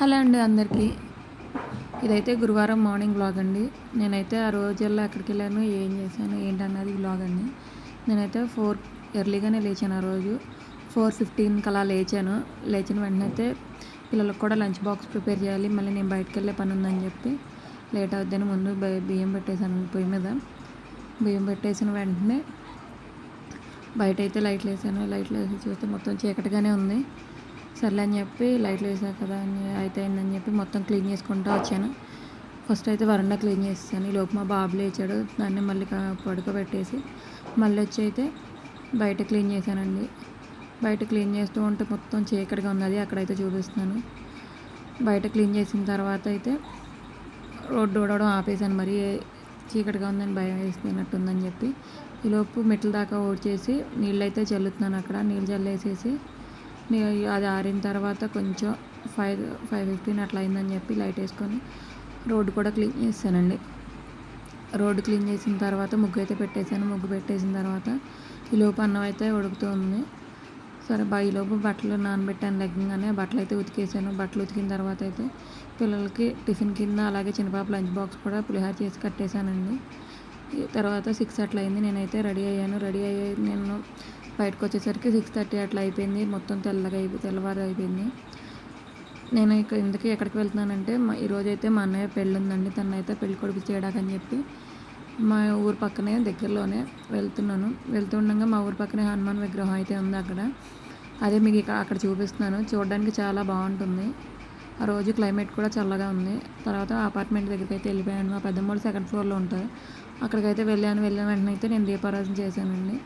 Hello అండి అందరికీ. ఇదైతే గురువారం మార్నింగ్ వ్లాగ్ అండి. నేనైతే ఆ రోజుల్లో ఎక్కడికి వెళ్ళాను, ఏం చేశాను, ఏంటన్నది వ్లాగ్ అండి. నేనైతే ఎర్లీగానే లేచాను. ఆ రోజు 4:15కి అలా లేచాను. లేచిన వెంటనే అయితే పిల్లలకు కూడా లంచ్ బాక్స్ ప్రిపేర్ చేయాలి, మళ్ళీ నేను బయటకు వెళ్ళే పని ఉందని చెప్పి లేట్ అవుద్దని ముందు బియ్యం పెట్టేశాను పొయ్యి మీద. బియ్యం పెట్టేసిన వెంటనే బయట అయితే లైట్లు వేసాను. లైట్లు వేసి చూస్తే మొత్తం చీకటిగానే ఉంది. సర్లే అని చెప్పి లైట్లు వేసాను కదా అని అయితే అయిందని చెప్పి మొత్తం క్లీన్ చేసుకుంటూ వచ్చాను. ఫస్ట్ అయితే వరండా క్లీన్ చేసాను. ఈ లోపు మా బాబు లేచాడు, దాన్ని మళ్ళీ పడుకోబెట్టేసి మళ్ళీ వచ్చి అయితే బయట క్లీన్ చేశానండి. బయట క్లీన్ చేస్తూ ఉంటే మొత్తం చీకటిగా ఉంది, అది అక్కడైతే చూపిస్తున్నాను. బయట క్లీన్ చేసిన తర్వాత అయితే రోడ్డు ఊడవడం ఆపేసాను. మరి చీకటిగా ఉందని భయం వేస్తున్నట్టుందని చెప్పి ఈలోపు మెట్ల దాకా ఓడ్చేసి నీళ్ళు అయితే చల్లుతున్నాను. అక్కడ నీళ్ళు చల్లేసేసి అది ఆరిన తర్వాత కొంచెం 5:15 అట్లా అయిందని చెప్పి లైట్ వేసుకొని రోడ్డు కూడా క్లీన్ చేశానండి. రోడ్డు క్లీన్ చేసిన తర్వాత ముగ్గు అయితే పెట్టేశాను. ముగ్గు పెట్టేసిన తర్వాత ఈలోపు అన్నం అయితే ఉడుకుతుంది. సరే ఈలోపు బట్టలు నానబెట్టాను. లెగ్గంగానే బట్టలు అయితే ఉతికేసాను. బట్టలు ఉతికిన తర్వాత అయితే పిల్లలకి టిఫిన్ కింద అలాగే చిన్నపాప లంచ్ బాక్స్ కూడా పులిహోర చేసి కట్టేశానండి. తర్వాత 6 అట్లా అయింది. నేనైతే రెడీ అయ్యాను. రెడీ అయ్యి నేను బయటకు వచ్చేసరికి 6:30 అట్లా అయిపోయింది. మొత్తం తెల్లవారు అయిపోయింది. నేను ఇందుకే ఎక్కడికి వెళ్తున్నానంటే ఈరోజైతే మా అన్నయ్య పెళ్ళి ఉందండి. తనైతే పెళ్ళి కొడుకు చేయడానికని చెప్పి మా ఊరు పక్కనే దగ్గరలోనే వెళ్తున్నాను. వెళ్తుండగా మా ఊరు పక్కనే హనుమాన్ విగ్రహం అయితే ఉంది అక్కడ. అదే మీకు అక్కడ చూపిస్తున్నాను. చూడడానికి చాలా బాగుంటుంది. ఆ రోజు క్లైమేట్ కూడా చల్లగా ఉంది. తర్వాత అపార్ట్మెంట్ దగ్గరికి అయితే వెళ్ళిపోయాను. మా పెద్దమ్మోళ్ళు 2nd ఫ్లోర్లో ఉంటారు. అక్కడికైతే వెళ్ళిన వెంటనే అయితే నేను దీపారాధన చేశానండి.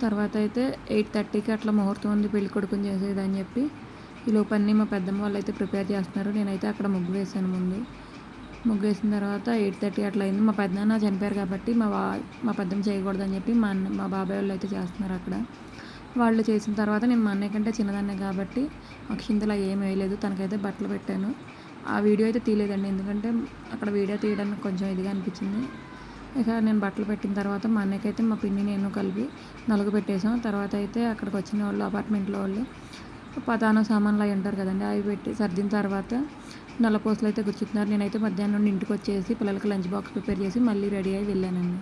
తర్వాత అయితే 8:30కి అట్లా ముహూర్తం ఉంది పెళ్లి కొడుకుని చేసేది అని చెప్పి ఈ లోపు అన్నీ మా పెద్దమ్మ వాళ్ళు అయితే ప్రిపేర్ చేస్తున్నారు. నేనైతే అక్కడ ముగ్గు వేసాను. ముందు ముగ్గు వేసిన తర్వాత 8:30 అట్లా అయింది. మా పెద్దనాన్న చనిపోయారు కాబట్టి మా పెద్దమ్మ చేయకూడదని చెప్పి మా బాబాయ్ వాళ్ళు అయితే చేస్తున్నారు అక్కడ. వాళ్ళు చేసిన తర్వాత నేను మా అన్నయ్య కంటే చిన్నదాన్నే కాబట్టి అక్షింతలు ఏమి వేయలేదు. తనకైతే బట్టలు పెట్టాను. ఆ వీడియో అయితే తీయలేదండి, ఎందుకంటే అక్కడ వీడియో తీయడానికి కొంచెం ఇదిగా అనిపించింది. ఇక నేను బట్టలు పెట్టిన తర్వాత మా అన్నయ్యకైతే మా పిన్ని నేను కలిపి నలుగు పెట్టేసాం. తర్వాత అయితే అక్కడికి వచ్చిన వాళ్ళు అపార్ట్మెంట్లో వాళ్ళు పతానం సామాన్లు అవి ఉంటారు కదండి, అవి పెట్టి సర్దిన తర్వాత నల్లపూసలు అయితే గుచ్చుతున్నారు. నేనైతే మధ్యాహ్నం నుండి ఇంటికి వచ్చేసి పిల్లలకి లంచ్ బాక్స్ ప్రిపేర్ చేసి మళ్ళీ రెడీ అయ్యి వెళ్ళానండి.